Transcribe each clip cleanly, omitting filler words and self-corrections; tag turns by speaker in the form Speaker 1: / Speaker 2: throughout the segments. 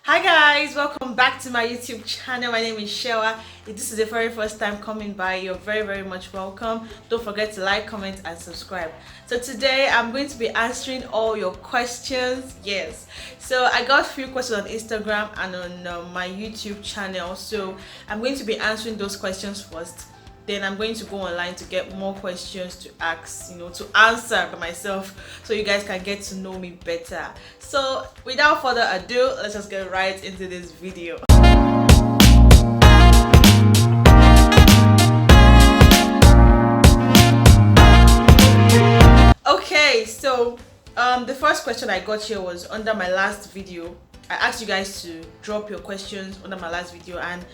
Speaker 1: Hi guys, welcome back to my YouTube channel. My name is Shewa. If this is the very first time coming by, you're very much welcome. Don't forget to like, comment and subscribe. So today I'm going to be answering all your questions. Yes, so I got a few questions on Instagram and on my YouTube channel, so I'm going to be answering those questions first. Then I'm going to go online to get more questions to ask, to answer by myself, so you guys can get to know me better. So without further ado, let's just get right into this video. Okay, so the first question I got here was under my last video. I asked you guys to drop your questions under my last video, and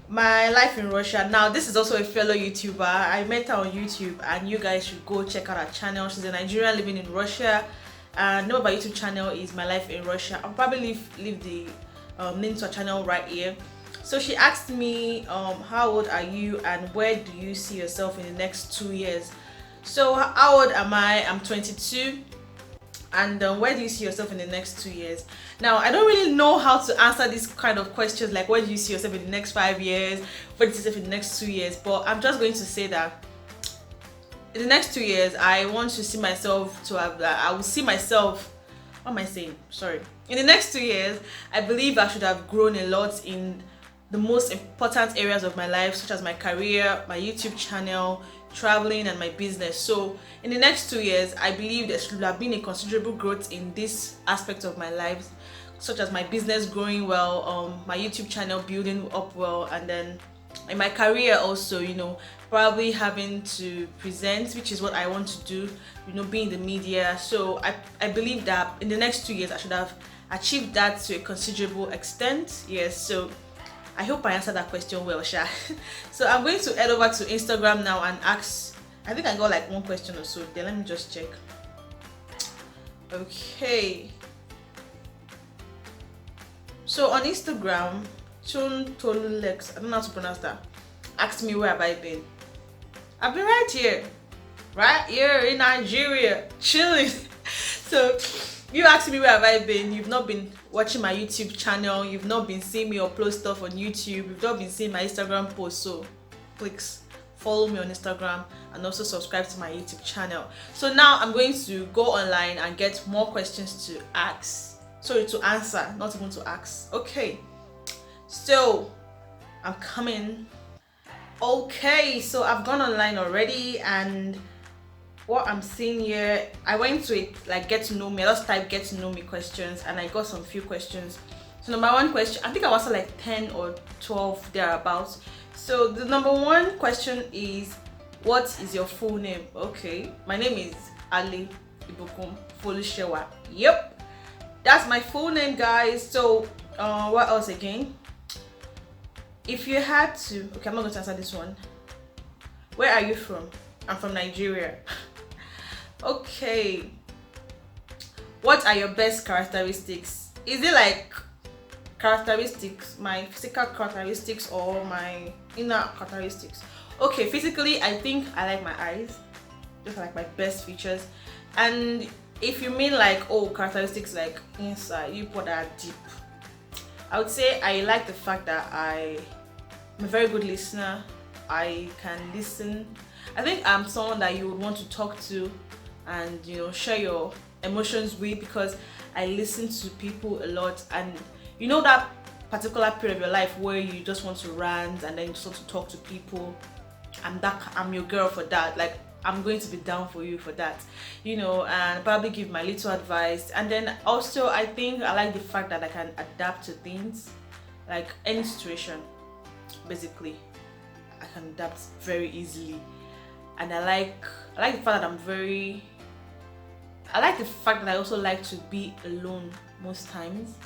Speaker 1: my life in Russia. Now this is also a fellow YouTuber. I met her on YouTube, and you guys should go check out her channel. She's a Nigerian living in Russia, and name of my YouTube channel is My Life in Russia. I'll probably leave the link to her channel right here. So she asked me, how old are you and where do you see yourself in the next 2 years? So how old am I? I'm 22. And where do you see yourself in the next 2 years? Now, I don't really know how to answer these kind of questions, like where do you see yourself in the next 5 years, where do you see yourself in the next 2 years, but I'm just going to say that in the next 2 years, I want to see myself to have, I will see myself, what am I saying? Sorry. In the next 2 years, I believe I should have grown a lot in the most important areas of my life, such as my career, my YouTube channel, traveling and my business. So in the next 2 years, I believe there should have been a considerable growth in this aspect of my life, such as my business growing well, my YouTube channel building up well, and then in my career also, probably having to present, which is what I want to do, be in the media. So I believe that in the next 2 years I should have achieved that to a considerable extent. Yes, so I hope I answered that question well, Sha. So I'm going to head over to Instagram now and ask. I think I got like one question or so. Then let me just check. Okay. So on Instagram, Chun Tolulex, I don't know how to pronounce that, asked me where have I been. I've been right here in Nigeria, chilling. So you asked me where have I been. You've not been watching my YouTube channel, you've not been seeing me upload stuff on YouTube, you've not been seeing my Instagram posts, so please follow me on Instagram and also subscribe to my YouTube channel. So now I'm going to go online and get more questions to ask, sorry, to answer, not even to ask. Okay, so I'm coming. Okay, so I've gone online already, and what I'm seeing here, I went to it like get to know me. I just typed get to know me questions, and I got some few questions. So number one question, I think I was like 10 or 12 thereabouts. So the number one question is, what is your full name? Okay, my name is Ali Ibukum Folushewa. Yep, that's my full name, guys. So what else again? If you had to, okay, I'm not going to answer this one. Where are you from? I'm from Nigeria. Okay, what are your best characteristics? Is it like characteristics, my physical characteristics or my inner characteristics? Okay, physically I think I like my eyes, just like my best features. And if you mean like, oh, characteristics like inside, you put that deep, I would say I like the fact that I'm a very good listener. I can listen. I think I'm someone that you would want to talk to and share your emotions with, because I listen to people a lot. And that particular period of your life where you just want to rant and then just want to talk to people, I'm your girl for that. Like, I'm going to be down for you for that, and probably give my little advice. And then also I think I like the fact that I can adapt to things, like any situation. Basically, I can adapt very easily. And I like the fact that I like the fact that I also like to be alone most times.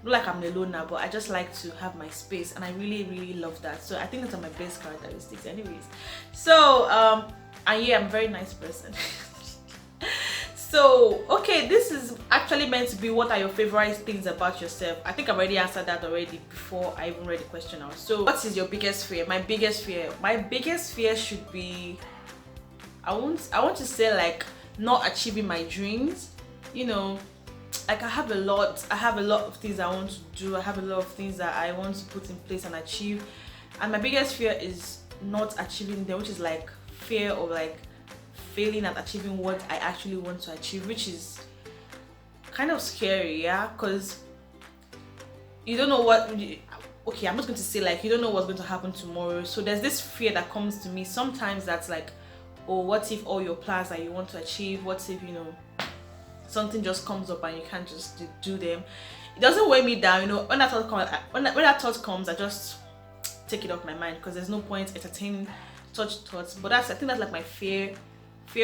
Speaker 1: Not like I'm alone now, but I just like to have my space, and I really love that. So I think those are my best characteristics anyways. So and yeah, I'm a very nice person. So okay, this is actually meant to be, what are your favorite things about yourself? I think I've already answered that already before I even read the question out. So what is your biggest fear? My biggest fear should be, I want to say like not achieving my dreams. like I have a lot of things I want to do. I have a lot of things that I want to put in place and achieve, and my biggest fear is not achieving them, which is like fear of like failing at achieving what I actually want to achieve, which is kind of scary, yeah, because you don't know what okay, I'm not going to say like you don't know what's going to happen tomorrow. So there's this fear that comes to me sometimes that's like, oh, what if all your plans that you want to achieve, what if, you know, something just comes up and you can't just do them. It doesn't weigh me down, you know. When that thought comes, I just take it off my mind, because there's no point entertaining such thoughts. But I think that's like my fear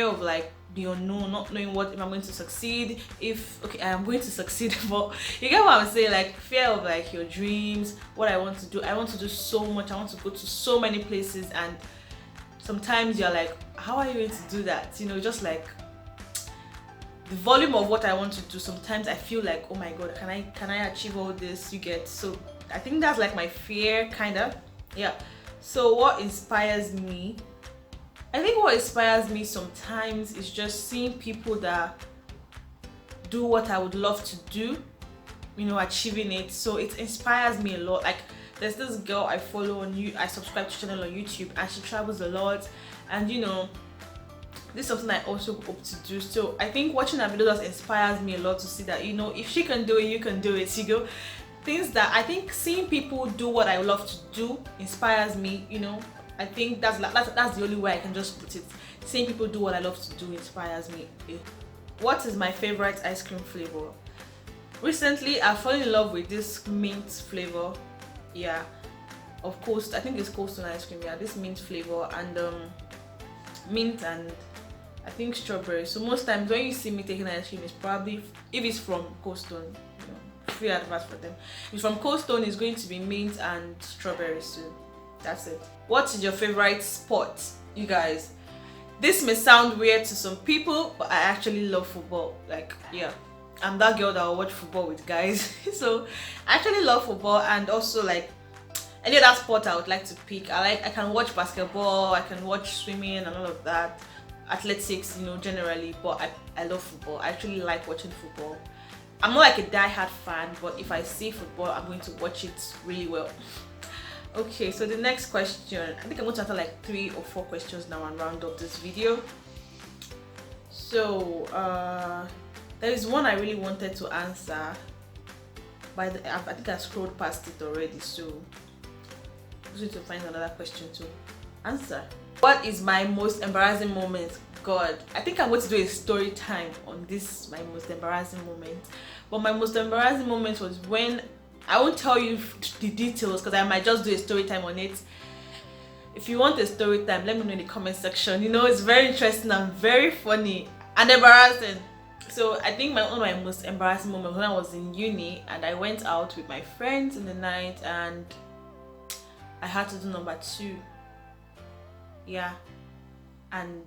Speaker 1: of like the unknown, not knowing what if I'm going to succeed. If okay, I am going to succeed, but you get what I'm saying, like fear of like your dreams, what I want to do. I want to do so much, I want to go to so many places, and sometimes you're like, how are you going to do that? You know, just like the volume of what I want to do, sometimes I feel like, oh my god, can I achieve all this? You get, so I think that's like my fear, kind of. Yeah. So what inspires me? I think what inspires me sometimes is just seeing people that do what I would love to do, you know, achieving it. So it inspires me a lot. Like there's this girl I follow on I subscribe to channel on YouTube, and she travels a lot, and you know, this is something I also hope to do. So I think watching her videos inspires me a lot to see that, you know, if she can do it, you can do it. You go, things that I think seeing people do what I love to do inspires me, you know. I think that's the only way I can just put it. Seeing people do what I love to do inspires me. What is my favorite ice cream flavor? Recently I've fallen in love with this mint flavor. Yeah, of course, I think it's Cold Stone ice cream. Yeah, this mint flavor, and mint and I think strawberry. So most times when you see me taking ice cream, it's probably, if it's from Cold Stone, you know, free advice for them. If it's from Cold Stone, it's going to be mint and strawberry. So that's it. What is your favorite sport, you guys? This may sound weird to some people, but I actually love football. Like, yeah, I'm that girl that will watch football with guys. So I actually love football, and also like any other sport I would like to pick. I can watch basketball, I can watch swimming and all of that, athletics, you know, generally. But I love football. I actually like watching football. I'm not like a die-hard fan, but if I see football, I'm going to watch it really well. Okay, so the next question, I think I'm going to answer like 3 or 4 questions now and round up this video. So there is one I really wanted to answer, but I think I scrolled past it already, so I'm going to find another question to answer. What is my most embarrassing moment? God, I think I'm going to do a story time on this, my most embarrassing moment. But my most embarrassing moment was when, I won't tell you the details because I might just do a story time on it. If you want a story time, let me know in the comment section. You know, it's very interesting and very funny and embarrassing. So I think one of my most embarrassing moments when I was in uni and I went out with my friends in the night and I had to do number 2. Yeah, and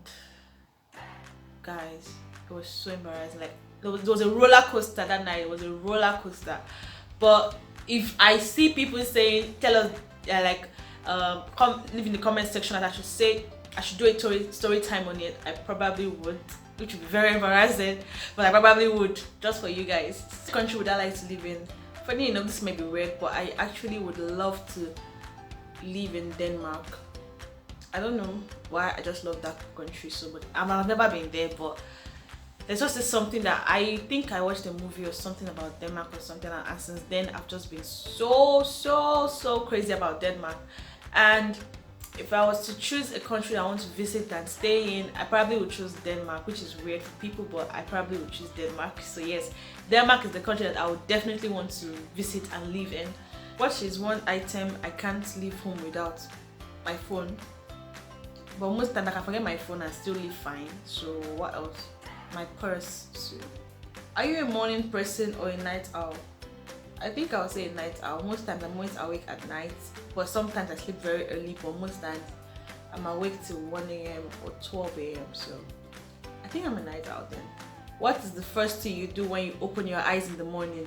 Speaker 1: guys, it was so embarrassing. Like there was a roller coaster that night. It was a roller coaster. But if I see people saying, tell us leave in the comment section that I should do a story time on it, I probably would, which would be very embarrassing, but I probably would, just for you guys. This country would I like to live in? Funny enough, this may be weird, but I actually would love to live in Denmark. I don't know why, I just love that country so much. I've never been there, but there's just something that I think I watched a movie or something about Denmark or something, and since then I've just been so crazy about Denmark. And if I was to choose a country I want to visit and stay in, I probably would choose Denmark, which is weird for people, but I probably would choose Denmark. So yes, Denmark is the country that I would definitely want to visit and live in. What is one item I can't leave home without? My phone. But most times I can forget my phone and still live fine. So what else? My purse. So, are you a morning person or a night owl? I think I would say a night owl. Most times I'm always awake at night, but sometimes I sleep very early, but most times I'm awake till 1 a.m. or 12 a.m. So I think I'm a night owl then. What is the first thing you do when you open your eyes in the morning?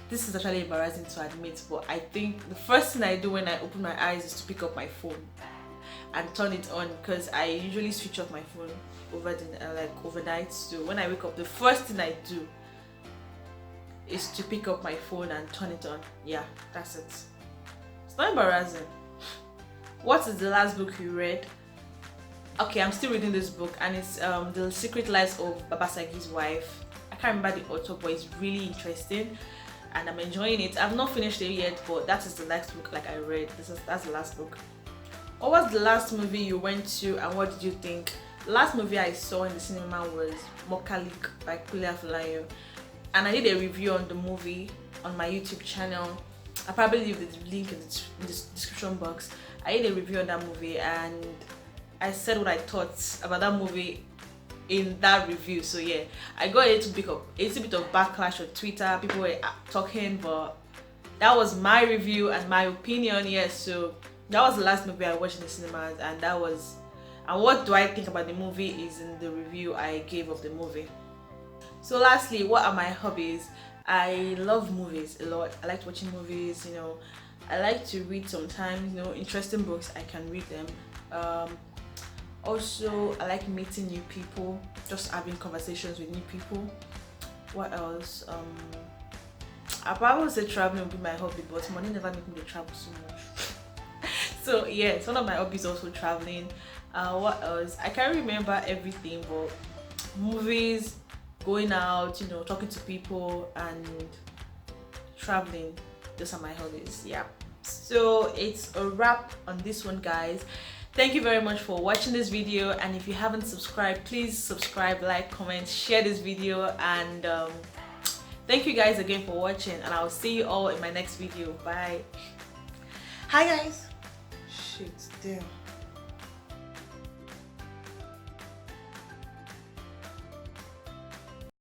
Speaker 1: This is actually embarrassing to admit, but I think the first thing I do when I open my eyes is to pick up my phone. and turn it on, because I usually switch off my phone overnight. So when I wake up, the first thing I do is to pick up my phone and turn it on. Yeah, that's it. It's not embarrassing. What is the last book you read? Okay, I'm still reading this book, and it's The Secret Lives of Babasagi's Wife. I can't remember the author, but it's really interesting and I'm enjoying it. I've not finished it yet, but that is the last book like I read. That's the last book. What was the last movie you went to and what did you think? The last movie I saw in the cinema was Mokalik by Kule Afolayan, and I did a review on the movie on my YouTube channel. I'll probably leave the link in the description box. I did a review on that movie and I said what I thought about that movie in that review. So yeah, I got a little bit of backlash on Twitter. People were talking, but that was my review and my opinion. Yes, so that was the last movie I watched in the cinemas, and what do I think about the movie is in the review I gave of the movie. So lastly, what are my hobbies? I love movies a lot. I like watching movies, you know. I like to read sometimes, you know, interesting books, I can read them. Also, I like meeting new people, just having conversations with new people. What else? I probably say traveling would be my hobby, but money never make me travel so much. So yeah, it's one of my hobbies, also traveling. What else? I can't remember everything, but movies, going out, you know, talking to people, and traveling. Those are my hobbies. Yeah. So it's a wrap on this one, guys. Thank you very much for watching this video, and if you haven't subscribed, please subscribe, like, comment, share this video, and thank you guys again for watching, and I'll see you all in my next video. Bye. Hi guys. Shit, damn.